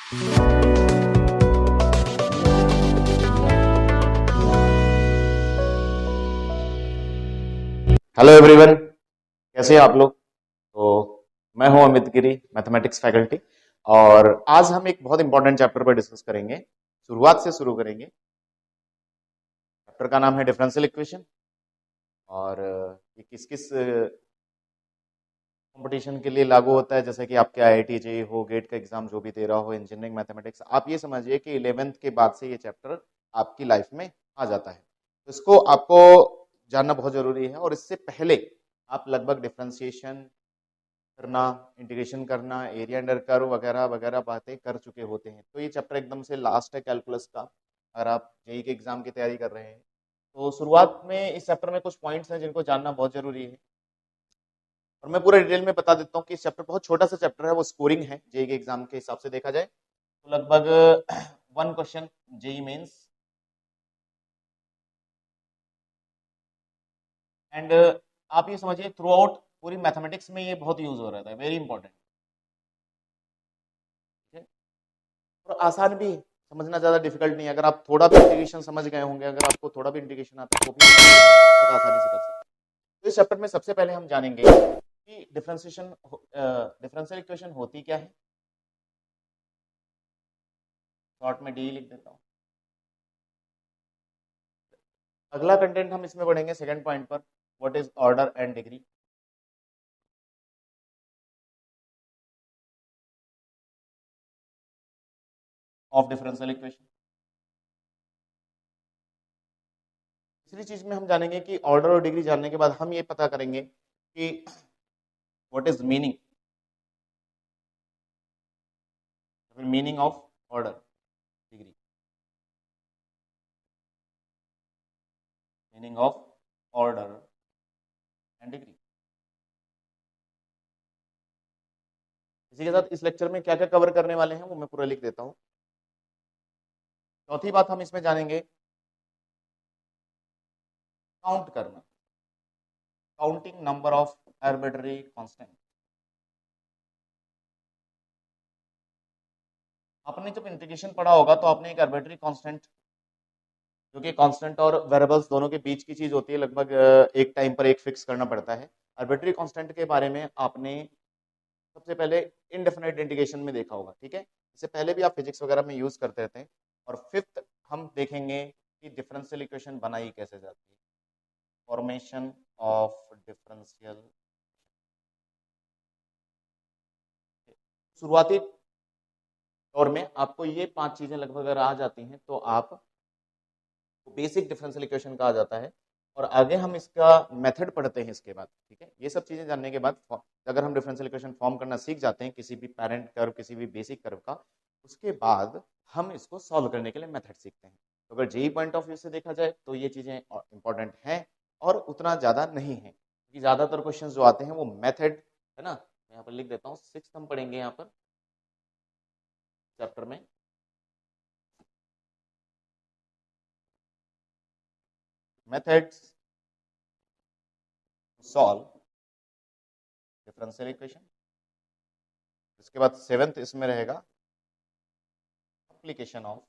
Hello everyone, कैसे हैं आप लोग। तो मैं हूं अमित गिरी, मैथमेटिक्स फैकल्टी। और आज हम एक बहुत इंपॉर्टेंट चैप्टर पर डिस्कस करेंगे। शुरुआत से शुरू करेंगे। चैप्टर का नाम है डिफरेंशियल इक्वेशन। और ये किस किस कंपटीशन के लिए लागू होता है, जैसे कि आपके आईआईटी जेईई हो, गेट का एग्जाम जो भी दे रहा हो, इंजीनियरिंग मैथमेटिक्स। आप ये समझिए कि 11th के बाद से ये चैप्टर आपकी लाइफ में आ जाता है। तो इसको आपको जानना बहुत जरूरी है। और इससे पहले आप लगभग डिफरेंशिएशन करना, इंटीग्रेशन करना, एरिया अंडर कर्व वगैरह वगैरह बातें कर चुके होते हैं। तो ये चैप्टर एकदम से लास्ट है कैलकुलस का, अगर आप जेईई के एग्जाम की तैयारी कर रहे हैं। तो शुरुआत में इस चैप्टर में कुछ पॉइंट्स हैं जिनको जानना बहुत जरूरी है। और मैं पूरा डिटेल में बता देता हूँ कि इस चैप्टर बहुत छोटा सा चैप्टर है, वो स्कोरिंग है जेईई के एग्जाम के हिसाब से देखा जाए तो लगभग 1 क्वेश्चन जेईई मेंस। एंड आप ये समझिए थ्रू आउट पूरी मैथमेटिक्स में ये बहुत यूज हो रहा था, वेरी इंपॉर्टेंट। और आसान भी, समझना ज्यादा डिफिकल्ट नहीं है। अगर आप थोड़ा भी इंटीग्रेशन समझ गए होंगे, अगर आपको थोड़ा भी इंटीग्रेशन आता है तो भी बहुत आसानी से कर सकते हैं। तो इस चैप्टर में सबसे पहले हम जानेंगे कि डिफरेंशियल इक्वेशन होती क्या है। शॉर्ट में डी लिख देता हूँ। अगला कंटेंट हम इसमें पढ़ेंगे सेकंड पॉइंट पर, what is order and degree. Of differential equation. तीसरी चीज में हम जानेंगे कि ऑर्डर और डिग्री जानने के बाद हम ये पता करेंगे कि what is meaning of order, degree, meaning of order and degree. इसी के साथ इस लेक्चर में क्या क्या कवर करने वाले हैं वो मैं पूरा लिख देता हूँ। चौथी बात हम इसमें जानेंगे काउंट करना, counting number of arbitrary constant. आपने जब इंटीग्रेशन पढ़ा होगा तो आपने एक आर्बिट्ररी कांस्टेंट, जो कि कांस्टेंट और वेरिएबल्स दोनों के बीच की चीज होती है, लगभग एक टाइम पर एक फिक्स करना पड़ता है। आर्बिट्ररी कांस्टेंट के बारे में आपने सबसे पहले इनडेफिनेट इंटीग्रेशन में देखा होगा, ठीक है। इससे पहले भी आप फिजिक्स वगैरह में यूज करते थे। और फिफ्थ हम देखेंगे कि डिफरेंशियल इक्वेशन बनाई कैसे जाती है, फॉर्मेशन ऑफ डिफरेंशियल। शुरुआती दौर में आपको ये 5 चीजें लगभग अगर आ जाती हैं तो आप बेसिक डिफरेंशियल इक्वेशन कहा जाता है। और आगे हम इसका मेथड पढ़ते हैं इसके बाद, ठीक है। ये सब चीजें जानने के बाद अगर हम डिफरेंशियल इक्वेशन फॉर्म करना सीख जाते हैं किसी भी पैरेंट कर्व, किसी भी बेसिक कर्व का, उसके बाद हम इसको सॉल्व करने के लिए मेथड सीखते हैं। तो अगर जेई पॉइंट ऑफ व्यू से देखा जाए तो ये चीजें इंपॉर्टेंट हैं और उतना ज्यादा नहीं है, क्योंकि ज्यादातर क्वेश्चन जो आते हैं वो मेथड है ना। यहाँ पर लिख देता हूँ, 6 हम पढ़ेंगे यहाँ पर चैप्टर में। Methods solve differential equation. इसके बाद 7th इसमें रहेगा एप्लीकेशन ऑफ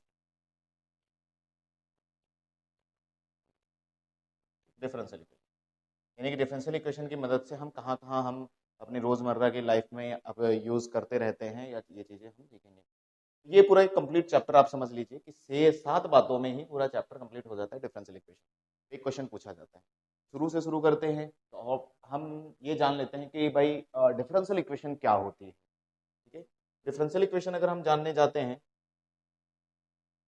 डिफरेंशियल इक्वेशन। यानी कि डिफरेंशियल इक्वेशन की मदद से हम कहाँ कहाँ हम अपनी रोजमर्रा की लाइफ में अब यूज करते रहते हैं, या ये चीजें हम देखेंगे। ये पूरा एक कंप्लीट चैप्टर आप समझ लीजिए कि 6-7 बातों में ही पूरा चैप्टर कंप्लीट हो जाता है डिफरेंशियल इक्वेशन। एक क्वेश्चन पूछा जाता है। शुरू से शुरू करते हैं तो हम ये जान लेते हैं कि भाई डिफरेंशियल इक्वेशन क्या होती है, ठीक है। डिफरेंशियल इक्वेशन अगर हम जानने जाते हैं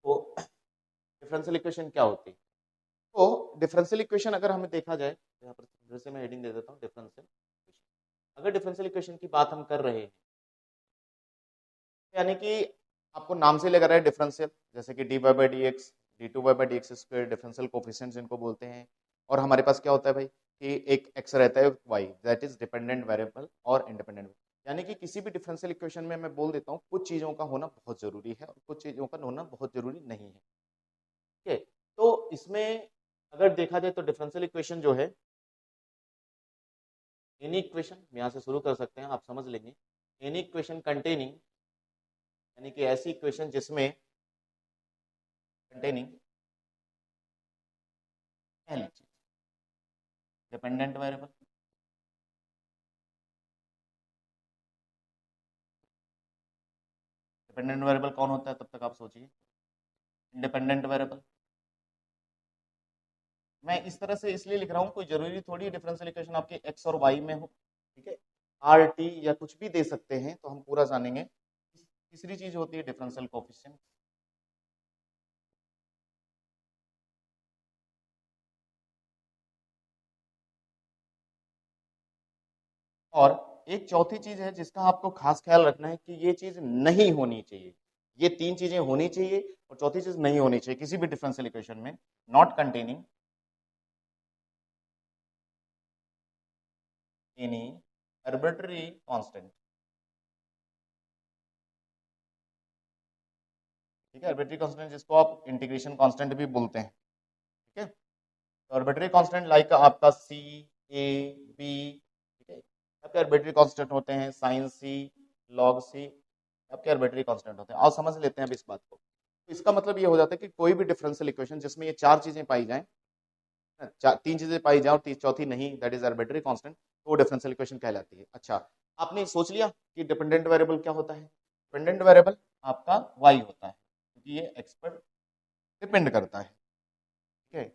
तो डिफरेंशियल इक्वेशन क्या होती है। तो डिफरेंशियल इक्वेशन अगर हमें देखा जाए तो यहाँ पर फिर से मैं हेडिंग दे देता हूँ, डिफरेंशियल इक्वेशन। अगर डिफरेंशियल इक्वेशन की बात हम कर रहे हैं, यानी कि आपको नाम से लग रहा है डिफरेंशियल, जैसे कि D Y by D X, D two Y by D x square, differential coefficients इनको बोलते हैं। और हमारे पास क्या होता है भाई कि एक एक्स रहता है, Y, that is dependent variable और इंडिपेंडेंट। यानी कि किसी भी डिफरेंशियल इक्वेशन में मैं बोल देता हूँ कुछ चीजों का होना बहुत जरूरी है और कुछ चीजों का होना बहुत जरूरी नहीं है, ठीक है। तो इसमें अगर देखा जाए तो डिफरेंशियल इक्वेशन जो है, एनी इक्वेशन यहाँ से शुरू कर सकते हैं, आप समझ लेंगे। एनी इक्वेशन कंटेनिंग यानी कि ऐसी इक्वेशन जिसमें कंटेनिंग पहली चीज डिपेंडेंट वेरिएबल, डिपेंडेंट वेरिएबल कौन होता है तब तक आप सोचिए, इंडिपेंडेंट वेरिएबल। मैं इस तरह से इसलिए लिख रहा हूँ, कोई जरूरी थोड़ी डिफरेंशियल इक्वेशन आपके एक्स और वाई में हो, ठीक है, आर टी या कुछ भी दे सकते हैं, तो हम पूरा जानेंगे। तीसरी चीज होती है डिफरेंशियल कोफिशिएंट, और एक चौथी चीज है जिसका आपको खास ख्याल रखना है कि ये चीज नहीं होनी चाहिए। ये तीन चीजें होनी चाहिए और चौथी चीज नहीं होनी चाहिए किसी भी डिफरेंशियल इक्वेशन में, not containing any arbitrary constant. ठीक है, आर्बिट्ररी कांस्टेंट जिसको आप इंटीग्रेशन कांस्टेंट भी बोलते हैं, ठीक है। तो आर्बिट्ररी कांस्टेंट लाइक आपका सी, ए, बी, ठीक है, आपके आर्बिट्ररी कांस्टेंट होते हैं, साइन सी, लॉग सी, आपके आर्बिट्ररी कांस्टेंट होते हैं। आओ समझ लेते हैं अब इस बात को। तो इसका मतलब ये हो जाता है कि कोई भी डिफरेंशियल इक्वेशन जिसमें ये चार चीजें पाई जाएं, तीन चीजें पाई जाए और चौथी नहीं, दैट इज आर्बिट्ररी कांस्टेंट, तो वो डिफरेंशियल इक्वेशन कहलाती है। अच्छा, आपने सोच लिया कि डिपेंडेंट वेरिएबल क्या होता है। डिपेंडेंट वेरिएबल आपका वाई होता है, क्योंकि ये एक्स पर डिपेंड करता है, ठीक है।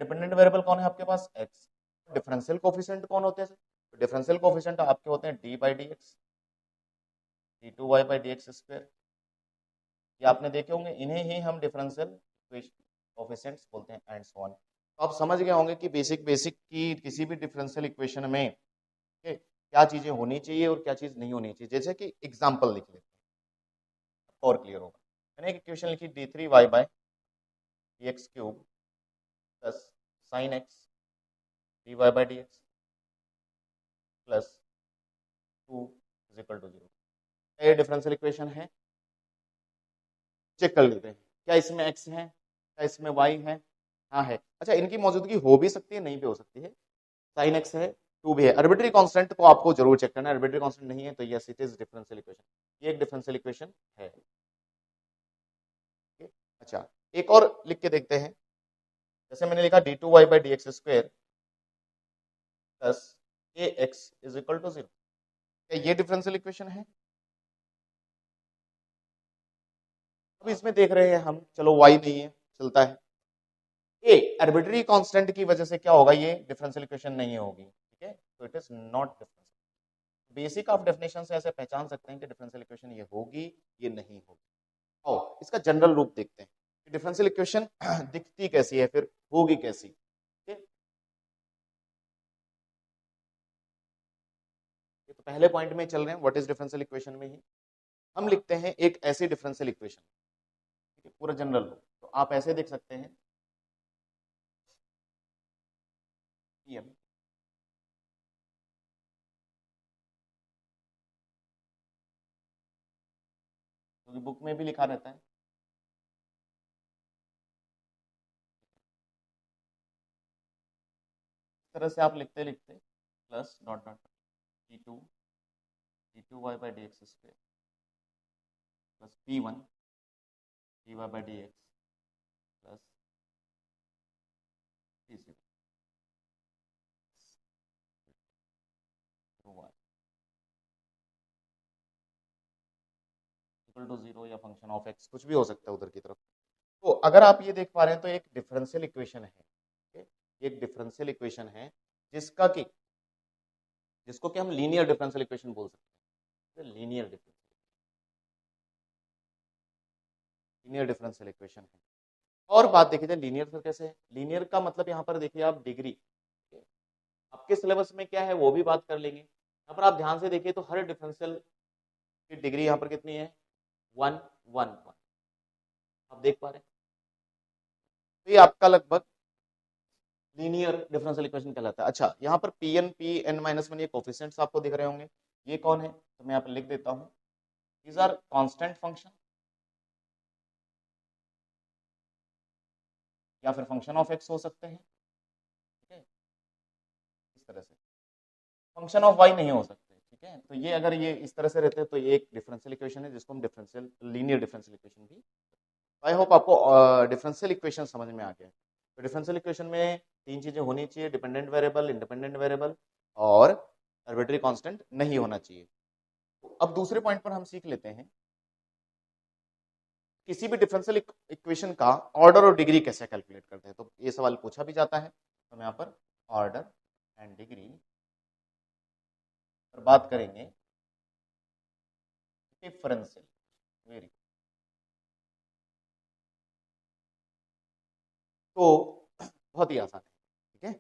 डिपेंडेंट वेरिएबल कौन है आपके पास, एक्स। डिफरेंशियल कोफिशिएंट कौन होते हैं, डिफरेंशियल कोफिशिएंट आपके होते हैं D by D X, D two Y by D x square. ये आपने देखे होंगे, इन्हें ही हम डिफरेंशियल कोफिशिएंट्स बोलते हैं, एंड सो ऑन। तो आप समझ गए होंगे कि बेसिक बेसिक की किसी भी डिफरेंशियल इक्वेशन में क्या चीजें होनी चाहिए और क्या चीज नहीं होनी चाहिए। जैसे कि एग्जांपल लिख लेते हैं और क्लियर होगा। मैंने एक इक्वेशन लिखी D three Y by D X cube plus sine X D Y by D x plus two is equal to zero. ये डिफरेंशियल इक्वेशन है, चेक कर लेते हैं क्या इसमें x है, क्या इसमें y है। हाँ है। अच्छा, इनकी मौजूदगी हो भी सकती है, नहीं भी हो सकती है। साइन एक्स है, टू भी है। आर्बिट्ररी कांस्टेंट को आपको जरूर चेक करना है, आर्बिट्ररी कांस्टेंट नहीं है तो yes it is differential equation, ये एक डिफरेंशियल इक्वेशन है। अच्छा, एक और लिख के देखते हैं। जैसे मैंने लिखा d two Y by D x square plus a x is equal to zero, क्या ये डिफरेंशियल इक्वेशन है। अब इसमें देख रहे हैं हम, चलो y नहीं है, चलता है। ए आर्बिट्ररी कांस्टेंट की वजह से क्या होगा, ये डिफरेंशियल इक्वेशन नहीं होगी, ठीक है, तो it is not differential. Basic of definition से ऐसे पहचान सकते हैं कि डिफरेंशियल इक्वेशन ये होगी, ये नहीं होगी। आओ इसका जनरल रूप देखते हैं कि डिफरेंशियल इक्वेशन दिखती कैसी है, फिर होगी कैसी, ठीक है। ये तो पहले पॉइंट में चल रहे हैं, व्हाट इज डिफरेंशियल इक्वेशन में ही हम लिखते हैं एक ऐसी डिफरेंशियल इक्वेशन, ठीक है, पूरा जनरल रूप। तो आप ऐसे देख सकते हैं PM, क्योंकि बुक में भी लिखा रहता है। इस तरह से आप लिखते लिखते plus dot dot d two Y by D x square plus P1 d Y by D x plus P0 y equal to zero, या फंक्शन ऑफ एक्स कुछ भी हो सकता है उधर की तरफ। तो अगर आप ये देख पा रहे हैं तो एक डिफरेंशियल इक्वेशन है, ठीक है, एक डिफरेंशियल इक्वेशन है जिसका कि जिसको कि हम लीनियर डिफरेंशियल इक्वेशन बोल सकते हैं। लीनियर डिफरेंशियल इक्वेशन है। और बात देखिए जाए लीनियर फिर कैसे है। लीनियर का मतलब यहाँ पर देखिए आप डिग्री, आपके सिलेबस में क्या है वो भी बात कर लेंगे। यहाँ पर आप ध्यान से देखिए तो हर डिफरेंशियल की डिग्री यहाँ पर कितनी है, 1 1 1, आप देख पा रहे हैं। तो ये आपका लगभग लीनियर डिफरेंशियल इक्वेशन कहलाता है। अच्छा, यहाँ पर Pn Pn माइनस वन ये कोफिशिएंट्स आपको दिख रहे होंगे, ये कौन है, तो मैं यहाँ पर लिख देता हूँ, दीज आर कांस्टेंट फंक्शन या फिर फंक्शन ऑफ एक्स हो सकते हैं, ठीक है, इस तरह से फंक्शन ऑफ वाई नहीं हो सकते, ठीक ठीक है। तो ये अगर ये इस तरह से रहते हैं तो ये एक डिफरेंशियल इक्वेशन है जिसको हम डिफरेंशियल लीनियर डिफरेंशियल इक्वेशन भी। आई होप आपको डिफरेंशियल इक्वेशन समझ में आ गया। तो डिफरेंशियल इक्वेशन में तीन चीजें होनी चाहिए, डिपेंडेंट वेरिएबल, इंडिपेंडेंट वेरिएबल और आर्बिट्री कांस्टेंट नहीं होना चाहिए। तो अब दूसरे पॉइंट पर हम सीख लेते हैं किसी भी डिफरेंशियल इक्वेशन का ऑर्डर और डिग्री कैसे कैलकुलेट करते हैं। तो ये सवाल पूछा भी जाता है, तो हम यहाँ पर ऑर्डर एंड डिग्री पर बात करेंगे। डिफरेंशियल वेरी, तो बहुत ही आसान है, ठीक है।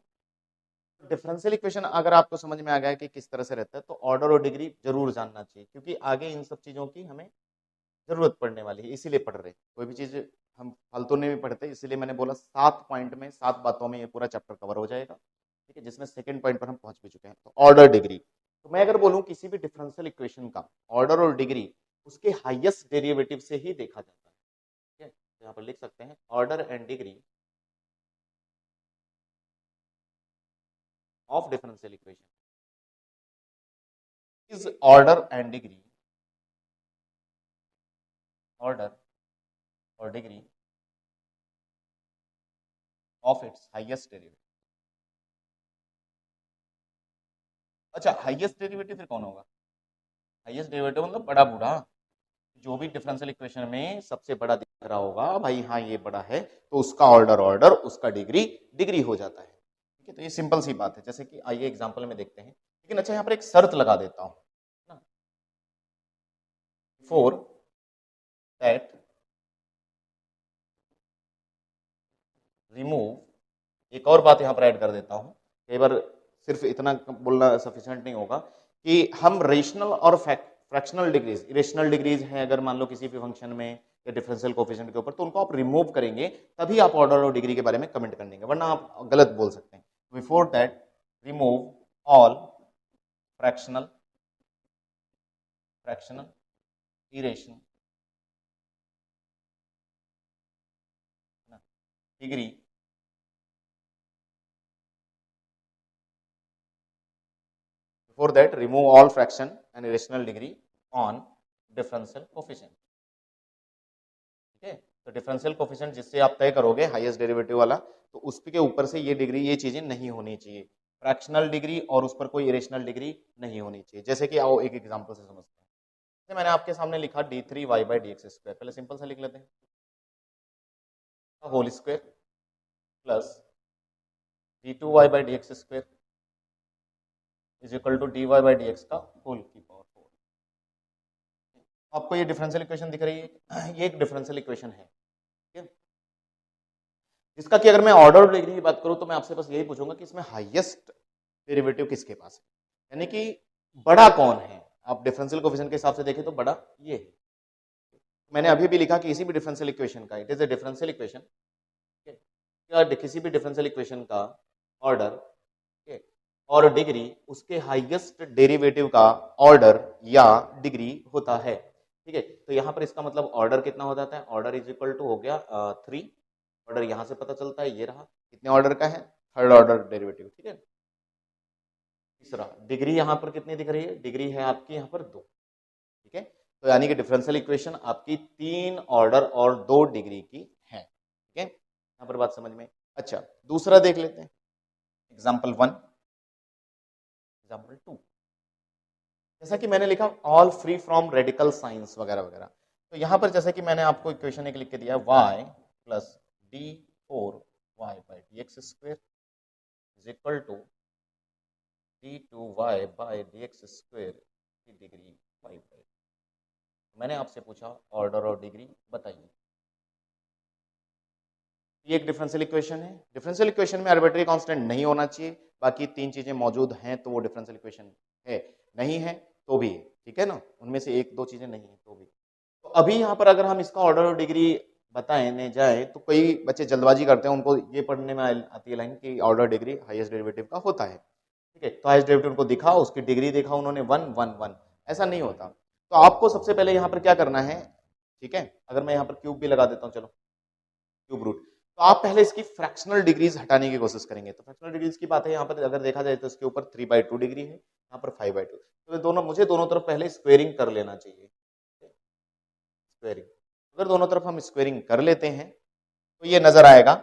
डिफरेंशियल इक्वेशन अगर आपको समझ में आ गया है कि किस तरह से रहता है, तो ऑर्डर और डिग्री जरूर जानना चाहिए, क्योंकि आगे इन सब चीजों की हमें जरूरत पड़ने वाली है, इसीलिए पढ़ रहे हैं। कोई भी चीज हम फालतू नहीं भी पढ़ते, इसीलिए मैंने बोला 7 पॉइंट में 7 बातों में ये पूरा चैप्टर कवर हो जाएगा, ठीक है, जिसमें सेकंड पॉइंट पर हम पहुंच भी चुके हैं। तो ऑर्डर डिग्री, तो मैं अगर बोलूं किसी भी डिफरेंशियल इक्वेशन का ऑर्डर और डिग्री उसके हाईएस्ट डेरिवेटिव से ही देखा जाता है, ठीक है। तो यहाँ पर लिख सकते हैं order and degree of differential equation is order and degree, order और degree of its highest derivative. अच्छा, हाईएस्ट डेरिवेटिव फिर कौन होगा? हाईएस्ट डेरिवेटिव मतलब बड़ा बूढ़ा, जो भी डिफरेंशियल इक्वेशन में सबसे बड़ा दिख रहा होगा भाई, हाँ ये बड़ा है, तो उसका ऑर्डर ऑर्डर, उसका डिग्री डिग्री हो जाता है, ठीक है। तो ये सिंपल सी बात है, जैसे कि आइए एग्जांपल में देखते हैं। लेकिन अच्छा यहाँ पर एक शर्त लगा देता हूँ ना, बिफोर दैट रिमूव, एक और बात यहाँ पर ऐड कर देता हूँ, कई बार सिर्फ इतना बोलना सफिशिएंट नहीं होगा कि हम रेशनल और फ्रैक्शनल डिग्रीज, इरेशनल डिग्रीज हैं अगर मान लो किसी भी फंक्शन में या डिफरेंशियल कोएफिशिएंट के ऊपर, तो उनको आप रिमूव करेंगे तभी आप ऑर्डर और डिग्री के बारे में कमेंट कर देंगे, वरना आप गलत बोल सकते हैं। Before that remove all fractional irrational degree before that remove all fraction and irrational degree on differential coefficient, ठीक है। तो डिफरेंशियल कोफिशिएंट जिससे आप तय करोगे हाईएस्ट डेरिवेटिव वाला, तो उसके ऊपर से ये डिग्री, ये चीजें नहीं होनी चाहिए, फ्रैक्शनल डिग्री और उस पर कोई इरेशनल डिग्री नहीं होनी चाहिए। जैसे कि आओ एक एग्जांपल से समझते हैं। जैसे मैंने आपके सामने लिखा d3y/dx², पहले सिंपल सा लिख लेते हैं, whole square plus d2y/dx² is equal to dy/dx का होल की पावर 4। आपको ये डिफरेंशियल इक्वेशन दिख रही है, ये एक डिफरेंशियल इक्वेशन है, ठीक है, जिसका कि अगर मैं ऑर्डर और डिग्री की बात करूं तो मैं आपसे बस यही पूछूंगा कि इसमें हाईएस्ट डेरिवेटिव किसके पास है, यानी कि बड़ा कौन है। आप डिफरेंशियल कोएफिशिएंट के हिसाब से देखें तो बड़ा ये है। मैंने अभी भी लिखा कि किसी भी डिफरेंशियल इक्वेशन का, it is a differential equation, किसी भी डिफरेंशियल इक्वेशन का ऑर्डर और डिग्री उसके हाईएस्ट डेरिवेटिव का ऑर्डर या डिग्री होता है, ठीक है। तो यहाँ पर इसका मतलब ऑर्डर कितना हो जाता है, ऑर्डर इज इक्वल टू हो गया 3, ऑर्डर यहाँ से पता चलता है, ये रहा, कितने ऑर्डर का है, थर्ड ऑर्डर डेरिवेटिव, ठीक है। तीसरा डिग्री यहाँ पर कितनी दिख रही है, डिग्री है आपकी यहाँ पर 2, ठीक है। तो यानी कि डिफरेंशियल इक्वेशन आपकी 3 ऑर्डर और 2 डिग्री की है, ठीक है। यहाँ पर बात समझ में। अच्छा, दूसरा देख लेते हैं, एग्जाम्पल 1, एग्जाम्पल 2। जैसा कि मैंने लिखा all free from radical science वगैरह वगैरह, तो यहां पर जैसा कि मैंने आपको इक्वेशन एक लिख के दिया y plus d4y/dx² is equal to d2y/dx² की डिग्री 5। मैंने आपसे पूछा ऑर्डर और डिग्री बताइए। ये एक डिफरेंशियल इक्वेशन है, डिफरेंशियल इक्वेशन में आर्बिट्री कांस्टेंट नहीं होना चाहिए, बाकी 3 चीजें मौजूद हैं तो वो डिफरेंशियल इक्वेशन है, नहीं है तो भी, ठीक है ना, उनमें से 1-2 चीजें नहीं है तो भी। तो अभी यहाँ पर अगर हम इसका ऑर्डर और डिग्री बताने जाए तो कई बच्चे जल्दबाजी करते हैं, उनको ये पढ़ने में आती है लाइन कि ऑर्डर डिग्री हाईएस्ट डेरिवेटिव का होता है, ठीक है। तो हाईएस्ट डेरिवेटिव उनको दिखा, उसकी डिग्री देखा उन्होंने 1 1 1, ऐसा नहीं होता। तो आपको सबसे पहले यहाँ पर क्या करना है, ठीक है, अगर मैं यहाँ पर क्यूब भी लगा देता हूँ, चलो क्यूब रूट, तो आप पहले इसकी फ्रैक्शनल डिग्रीज हटाने की कोशिश करेंगे। तो फ्रैक्शनल डिग्रीज की बात है यहाँ पर अगर देखा जाए तो इसके ऊपर 3/2 डिग्री है, यहाँ पर 5/2। तो दोनों मुझे दोनों तरफ पहले स्क्वेयरिंग कर लेना चाहिए। स्क्वेयरिंग, अगर दोनों तरफ हम स्क्वेयरिंग कर लेते हैं तो ये नजर आएगा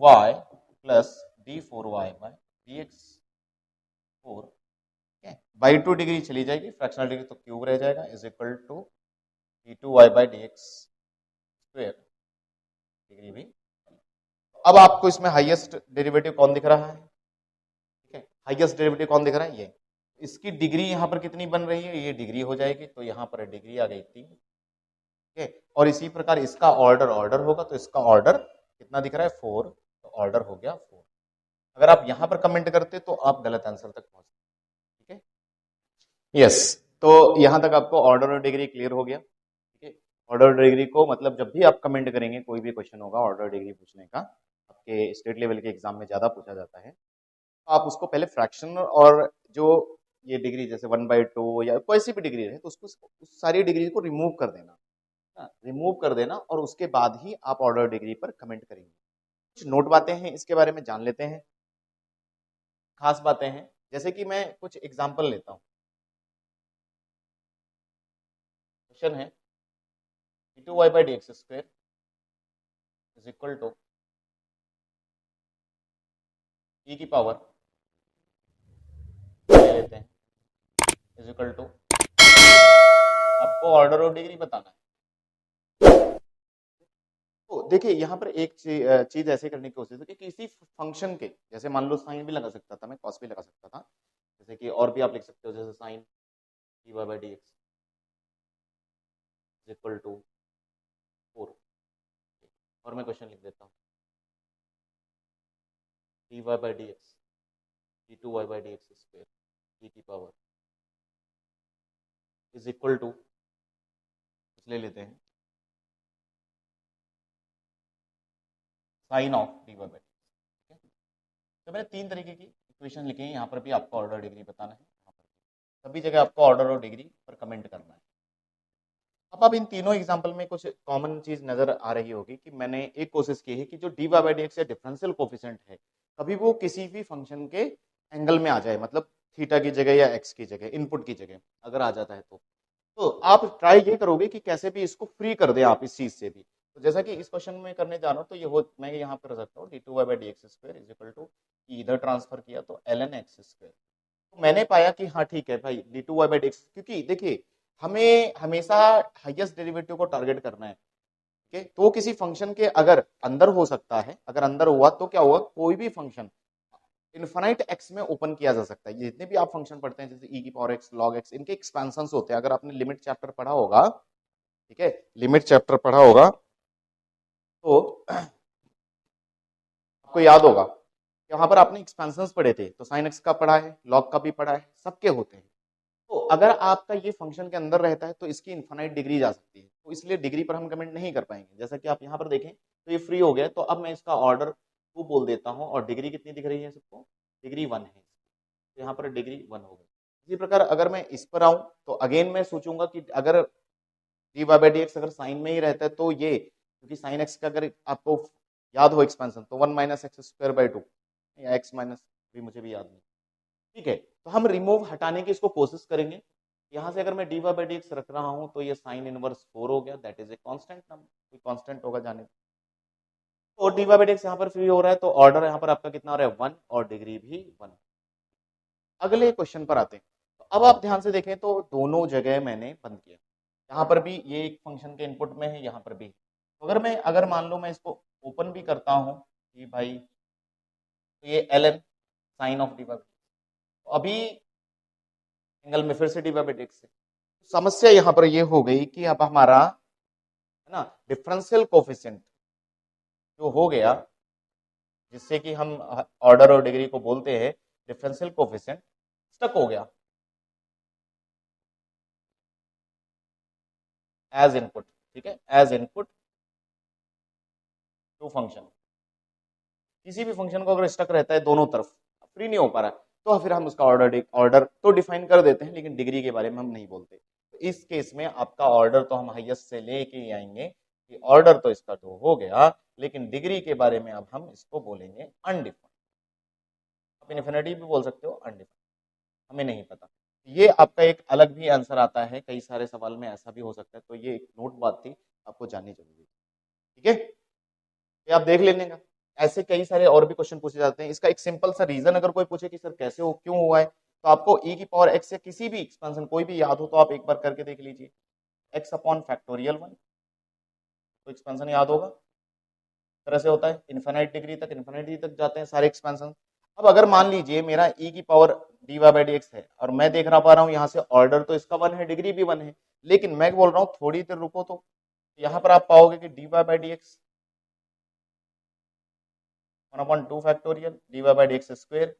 y plus d4y by dx4 by 2 degree चली जाएगी, फ्रैक्शनल डिग्री तो क्यूब रह जाएगा, is equal to d2y by dx square degree भी। अब आपको इसमें हाईएस्ट डेरिवेटिव कौन दिख रहा है? ठीक है, हाईएस्ट डेरिवेटिव कौन दिख रहा है? ये। इसकी डिग्री यहाँ पर कितनी बन रही है? ये डिग्री हो जाएगी, तो यहाँ पर डिग्री आ गई 3। ठीक है, और इसी प्रकार इसका ऑर्डर होगा, तो इसका ऑर्डर कितना दिख रहा है? 4, तो ऑर्डर हो गया 4। अगर आप यहाँ पर कमेंट करते तो आप गलत आंसर तक पहुंचते। ठीक है, यस, तो यहाँ तक आपको ऑर्डर और डिग्री क्लियर हो गया। ठीक है, ऑर्डर डिग्री को मतलब जब भी आप कमेंट करेंगे, कोई भी क्वेश्चन होगा ऑर्डर डिग्री पूछने का, आपके स्टेट लेवल के एग्जाम में ज्यादा पूछा जाता है, तो आप उसको पहले फ्रैक्शन और जो ये डिग्री जैसे 1/2 या कोई सी भी डिग्री रहे, तो उसको उस सारी डिग्री को रिमूव कर देना, रिमूव कर देना, और उसके बाद ही आप ऑर्डर डिग्री पर कमेंट करेंगे। कुछ नोट बातें हैं इसके बारे में जान लेते हैं, खास बातें हैं, जैसे कि मैं कुछ एग्जांपल लेता हूं। क्वेश्चन है d2y by dx square is equal to e की पावर ले लेते हैं इज इक्वल टू, आपको ऑर्डर और डिग्री बताना है। तो देखिए यहाँ पर एक चीज ऐसे करने की कोशिश है कि किसी फंक्शन के, जैसे मान लो साइन भी लगा सकता था मैं, कॉस भी लगा सकता था, जैसे कि और भी आप लिख सकते हो, जैसे sine dy by dx is equal to 4। और मैं क्वेश्चन लिख देता हूँ dy by dx d2y by dx square e की पावर इज इक्वल टू, ले लेते हैं sine of dy by dx। ठीक है, तो मैंने 3 तरीके की इक्वेशन लिखी है, यहाँ पर भी आपको ऑर्डर डिग्री बताना है, यहाँ पर सभी जगह आपको ऑर्डर और डिग्री पर कमेंट करना है। अब इन तीनों एग्जाम्पल में कुछ कॉमन चीज नजर आ रही होगी कि मैंने एक कोशिश की है कि जो dy बाई dx या डिफरेंशियल कोफिशिएंट है, कभी वो किसी भी फंक्शन के एंगल में आ जाए, मतलब थीटा की जगह या एक्स की जगह, इनपुट की जगह अगर आ जाता है तो आप ट्राई ये करोगे कि कैसे भी इसको फ्री कर दे आप इस चीज से भी। तो जैसा कि इस क्वेश्चन में करने जा रहा हूँ, तो ये हो मैं यहाँ पर कर सकता हूँ d2y by dx square is equal to, इधर ट्रांसफर किया तो ln x स्क्वायर। तो मैंने पाया कि हाँ ठीक है भाई, d2y बाई dx, क्योंकि देखिए हमें हमेशा हाईएस्ट डेरिवेटिव को टारगेट करना है। ठीक है, तो किसी फंक्शन के अगर अंदर हो सकता है, अगर अंदर हुआ तो क्या हुआ, कोई भी फंक्शन इनफाइनाइट एक्स में ओपन किया जा सकता है। जितने भी आप फंक्शन पढ़ते हैं, जैसे ई की पावर एक्स, लॉग एक्स, इनके एक्सपेंशन होते हैं। अगर आपने लिमिट चैप्टर पढ़ा होगा, ठीक है, लिमिट चैप्टर पढ़ा होगा तो आपको याद होगा कि वहां पर आपने एक्सपेंशन पढ़े थे, तो साइन एक्स का पढ़ा है, लॉग का भी पढ़ा है, सबके होते हैं। तो अगर आपका ये फंक्शन के अंदर रहता है तो इसकी इनफाइनाइट डिग्री जा सकती है, तो इसलिए डिग्री पर हम कमेंट नहीं कर पाएंगे। जैसा कि आप यहाँ पर देखें तो ये फ्री हो गया, तो अब मैं इसका ऑर्डर 2 बोल देता हूँ, और डिग्री कितनी दिख रही है सबको? डिग्री 1 है, तो यहाँ पर डिग्री 1 हो गई। इसी प्रकार अगर मैं इस पर आऊं तो अगेन मैं सोचूंगा कि अगर dy बाई dx अगर साइन में ही रहता है, तो ये क्योंकि साइन एक्स का अगर आपको याद हो एक्सपेंशन, तो 1 माइनस एक्स स्क्वायर बाई 2 या एक्स माइनस, भी मुझे भी याद नहीं। ठीक है, तो हम रिमूव हटाने की इसको कोशिश करेंगे। यहाँ से अगर मैं dy बाई dx रख रहा हूँ, तो ये साइन इनवर्स 4 हो गया, that is a constant number, कोई कांस्टेंट होगा जाने, तो dy बाई dx यहाँ पर फ्री हो रहा है, तो ऑर्डर यहाँ पर आपका कितना हो रहा है? 1, और डिग्री भी 1। अगले क्वेश्चन पर आते हैं, तो अब आप ध्यान से देखें तो दोनों जगह मैंने बंद किया, यहाँ पर भी ये एक फंक्शन के इनपुट में है, यहाँ पर भी। तो अगर मान लो मैं इसको ओपन भी करता हूँ कि भाई, तो ये ln साइन ऑफ dy, तो अभी एंगल में फिर से dy बाई dx से समस्या यहाँ पर ये हो गई कि अब हमारा है ना डिफरेंशियल कोफिशिएंट जो हो गया, जिससे कि हम ऑर्डर और डिग्री को बोलते हैं डिफरेंशियल कोफिशिएंट, स्टक हो गया एज इनपुट। ठीक है, एज इनपुट टू फंक्शन, किसी भी फंक्शन को अगर स्टक रहता है दोनों तरफ, फ्री नहीं हो पा रहा है, तो फिर हम उसका ऑर्डर तो डिफाइन कर देते हैं, लेकिन डिग्री के बारे में हम नहीं बोलते। तो इस केस में आपका ऑर्डर तो हम हाईएस्ट से लेके ही आएंगे कि ऑर्डर तो इसका 2 हो गया, लेकिन डिग्री के बारे में अब हम इसको बोलेंगे अनडिफाइंड। आप इन्फिनिटी भी बोल सकते हो, अनडिफाइंड हमें नहीं पता। ये आपका एक अलग भी आंसर आता है, कई सारे सवाल में ऐसा भी हो सकता है, तो ये एक नोट बात थी, आपको जाननी जरूरी है। ठीक है, ये आप देख लेने का। ऐसे कई सारे और भी क्वेश्चन पूछे जाते हैं। इसका एक सिंपल सा रीजन अगर कोई पूछे कि सर कैसे हो, क्यों हुआ है, तो आपको e की पावर x से किसी भी एक्सपेंशन कोई भी याद हो तो आप एक बार करके देख लीजिए। x अपॉन फैक्टोरियल 1, तो एक्सपेंशन याद होगा, तरह से होता है इन्फिनाइट डिग्री तक, इन्फिनिटी तक जाते हैं सारे एक्सपेंशन। अब अगर मान लीजिए मेरा e की power dy by D x है और मैं देख रहा पा रहा हूँ यहाँ से ऑर्डर तो इसका 1 है, डिग्री भी 1 है, लेकिन मैं बोल रहा हूँ थोड़ी देर रुको, तो यहाँ पर आप पाओगे कि dy by D x 1/2 factorial dy by D x square,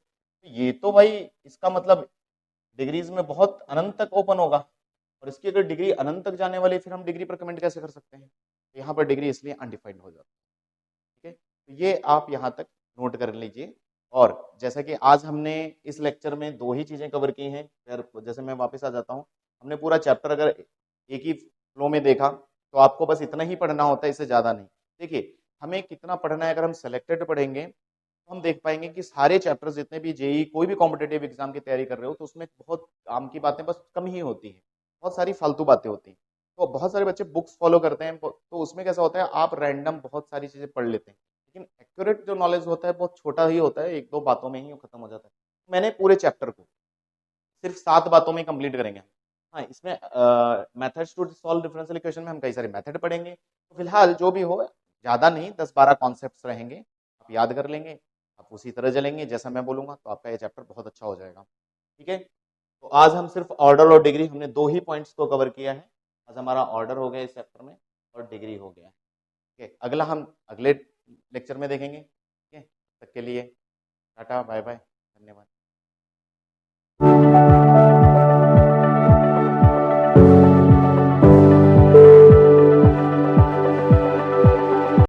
ये तो भाई इसका मतलब डिग्रीज में बहुत अनंत तक ओपन होगा, और इसकी अगर डिग्री अनंत तक जाने वाली, फिर हम डिग्री पर कमेंट कैसे कर सकते हैं? तो यहाँ पर डिग्री इसलिए अनडिफाइंड हो जाती है। ठीक है, तो ये आप यहाँ तक नोट कर लीजिए। और जैसा कि आज हमने इस लेक्चर में दो ही चीजें कवर की हैं, फिर जैसे मैं वापस आ जाता हूँ, हमने पूरा चैप्टर अगर एक ही फ्लो में देखा तो आपको बस इतना ही पढ़ना होता है, इससे ज्यादा नहीं। देखिए हमें कितना पढ़ना है, अगर हम सेलेक्टेड पढ़ेंगे तो हम देख पाएंगे कि सारे चैप्टर्स जितने भी जेई कोई भी कॉम्पिटेटिव एग्जाम की तैयारी कर रहे हो तो उसमें बहुत काम की बातें बस कम ही होती है, बहुत सारी फालतू बातें होती हैं। तो बहुत सारे बच्चे बुक्स फॉलो करते हैं, तो उसमें कैसा होता है आप रैंडम बहुत सारी चीजें पढ़ लेते हैं, लेकिन एक्यूरेट जो नॉलेज होता है बहुत छोटा ही होता है, एक दो बातों में ही वो खत्म हो जाता है। मैंने पूरे चैप्टर को सिर्फ 7 बातों में कंप्लीट करेंगे। हाँ, इसमें methods to solve differential equation में हम कई सारे मेथड पढ़ेंगे। तो फिलहाल जो भी हो, ज्यादा नहीं, 10-12 कॉन्सेप्ट्स रहेंगे, आप याद कर लेंगे, आप उसी तरह चलेंगे जैसा मैं बोलूंगा, तो आपका ये चैप्टर बहुत अच्छा हो जाएगा। ठीक है, तो आज हम सिर्फ ऑर्डर और डिग्री, हमने दो ही पॉइंट्स को कवर किया है। आज हमारा ऑर्डर हो गया इस चैप्टर में और डिग्री हो गया। ठीक है, अगला हम अगले लेक्चर में देखेंगे। ठीक है, तब तक के लिए टाटा बाय बाय, धन्यवाद।